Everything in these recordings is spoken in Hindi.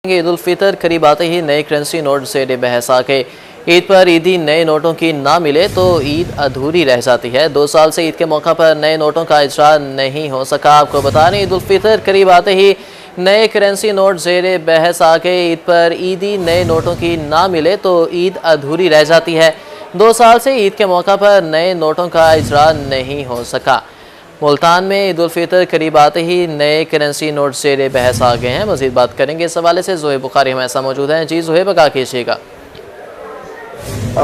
ईद उल फितर करीब आते ही नए करेंसी नोट ज़ेर बहस आ गए। ईद पर ईदी नए नोटों की ना मिले तो ईद अधूरी रह जाती है। 2 साल से ईद के मौका पर नए नोटों का इजरा नहीं हो सका। आपको बता दें, ईद उल फितर करीब आते ही नए करेंसी नोट ज़ेर बहस आ गए। ईद पर ईदी नए नोटों की ना मिले तो ईद अधूरी रह जाती है। 2 साल से ईद के मौका पर नए नोटों का इजरा नहीं हो सका। मुल्तान में ईद उल फितर करीब आते ही नए करेंसी नोट ज़ेर बहस आ गए हैं। मज़ीद बात करेंगे इस हवाले से। ज़ोहेब बुखारी हमारे साथ मौजूद हैं। जी ज़ोहेब, आगाह कीजिएगा।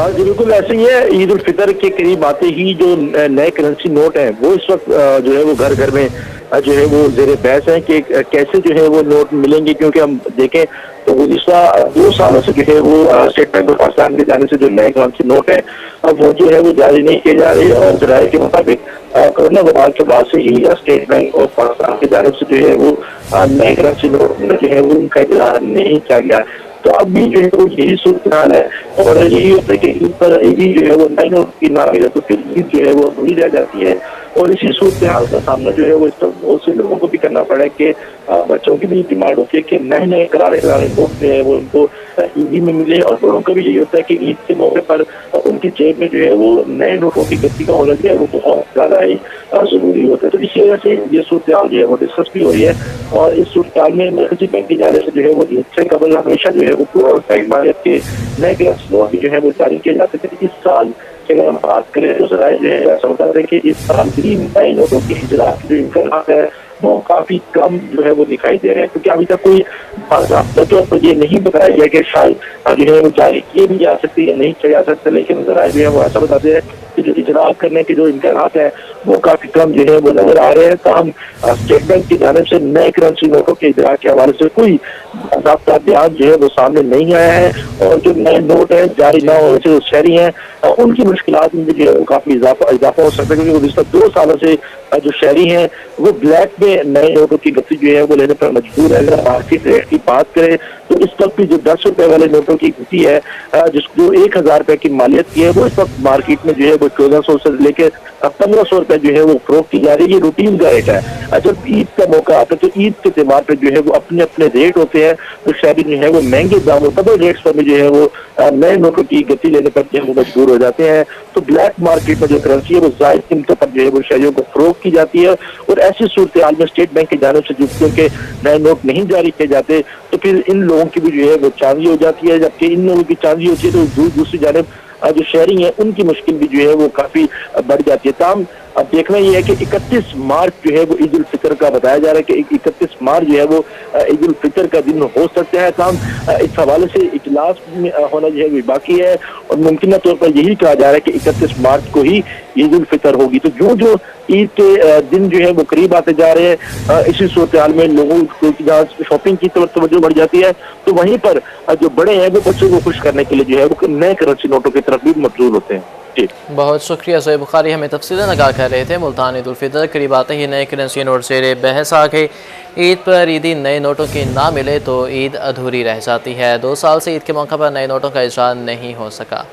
जी बिल्कुल ऐसे ही है। ईद उल फितर के करीब आते ही जो नए करेंसी नोट हैं वो इस वक्त जो है वो घर घर में जो है वो जेर बहस है कि कैसे जो है वो नोट मिलेंगे, क्योंकि हम देखें तो गुज़िश्ता 2 सालों से जो है वो स्टेट बैंक ऑफ पाकिस्तान के जाने से जो नए करेंसी नोट है अब वो जो है वो जारी नहीं किए जा रहे और जराये के मुताबिक कोरोना वबा के बाद से ही स्टेट बैंक ऑफ पाकिस्तान की जानिब से जो है वो नए करेंसी नोट में जो है वो उनका इजहार नहीं किया गया। तो अब भी जो है वो यही सूरत हाल है और यही होता है कि ईद पर ईदी जो है वो नई नोट की ना मिले तो फिर ईद जो है वो अधूरी रह जाती है। और इसी सूरत हाल का सामना जो है वो इस तरह बहुत से लोगों को भी करना पड़ा है कि बच्चों की भी डिमांड होती है कि नए नए करारे नोट जो है वो उनको ईदी में मिले, और बड़ों का भी यही होता है कि ईद के मौके पर उनकी जेब में जो है वो नए नोटों की गति का होना जो है वो बहुत ज्यादा ही जरूरी होता है। तो इसी वजह से ये सूरत हाल जो है वो डिस्कस भी हो रही है और इस सूरत हाल में मरकजी बैंक की जाने से जो है वो ईद से कबल हमेशा जो है वो के नए नोट जो है वो जारी किए जाते थे। इस साल अगर हम बात करें तो जरा जो है ऐसा होता है कि इस साल भी नए नोटों की इजरा जो इम्कान है वो काफी कम जो है वो दिखाई दे रहे हैं, क्योंकि अभी तक कोई बाकायदा तौर पर ये नहीं बताया गया कि शायद जो है वो जारी किए भी जा सकते हैं या नहीं किए जा सकते, लेकिन जरा जो है वो ऐसा बताते हैं कि जो इजरा करने के जो इम्कान है वो काफी कम जो है वो नजर आ रहे हैं। तमाम स्टेट बैंक की जानिब से नए करेंसी नोटों के इजरा के हवाले से कोई बाकायदा बयान जो है वो सामने नहीं आया है और जो नए नोट है जारी न होने से जो शहरी हैं उनकी मुश्किलात में जो है वो काफी इजाफा हो सकता है, क्योंकि गुज़िश्ता 2 सालों से जो शहरी हैं वो ब्लैक में नए नोटों की गति जो है वो लेने पर मजबूर है। अगर मार्केट रेट की बात करें तो इस वक्त भी जो 10 रुपए वाले नोटों की गति है जिसको 1000 रुपए की मालियत की है वो इस वक्त मार्केट में जो है वो 1400 से लेकर 1500 रुपए जो है वो फरोख्त की जा रही है। ये रूटीन का रेट है। जब ईद का मौका आता है तो ईद के त्योहार पे जो है वो अपने अपने रेट होते हैं, तो शहरी जो है वो महंगे दामों डबल रेट्स पर जो है वो नए नोटों की गति लेने पर जो है वो मजबूर हो जाते हैं। तो ब्लैक मार्केट में जो करेंसी है वो जायद कीमतों पर जो है वो शहरियों को फरोख्त की जाती है और ऐसी सूरत हाल में स्टेट बैंक की जानिब से क्योंकि नए नोट नहीं जारी किए जाते तो फिर इन लोगों की भी जो है वो चांदी हो जाती है, जबकि इन लोगों की चांदी होती है तो दूसरी जानिब जो शेयरिंग है उनकी मुश्किल भी जो है वो काफी बढ़ जाती है। ताम अब देखना ये है कि 31 मार्च जो है वो ईद उल फितर का बताया जा रहा है कि 31 मार्च जो है वो ईद उल फितर का दिन हो सकता है। ताम इस हवाले से इजलास होना जो है वो बाकी है और मुमकिन तौर पर यही कहा जा रहा है कि 31 मार्च को ही ईद उल फितर होगी। तो जो ईद के दिन जो है वो करीब आते जा रहे हैं, इसी सूरत हाल में लोगों को जहाँ शॉपिंग की तरफ तवज्जो बढ़ जाती है तो वहीं पर जो बड़े हैं वो बच्चों को खुश करने के लिए जो है वो नए करेंसी नोटों की तरफ भी मबजूल होते हैं। बहुत शुक्रिया ज़ोहेब बुखारी, हमें तफसीलन आगाह कर रहे थे। मुल्तान ईद उल फितर करीब आते ही नए करेंसी नोट ज़ेर बहस आ गई। ईद पर ईदी नए नोटों की ना मिले तो ईद अधूरी रह जाती है। 2 साल से ईद के मौका पर नए नोटों का इजरा नहीं हो सका।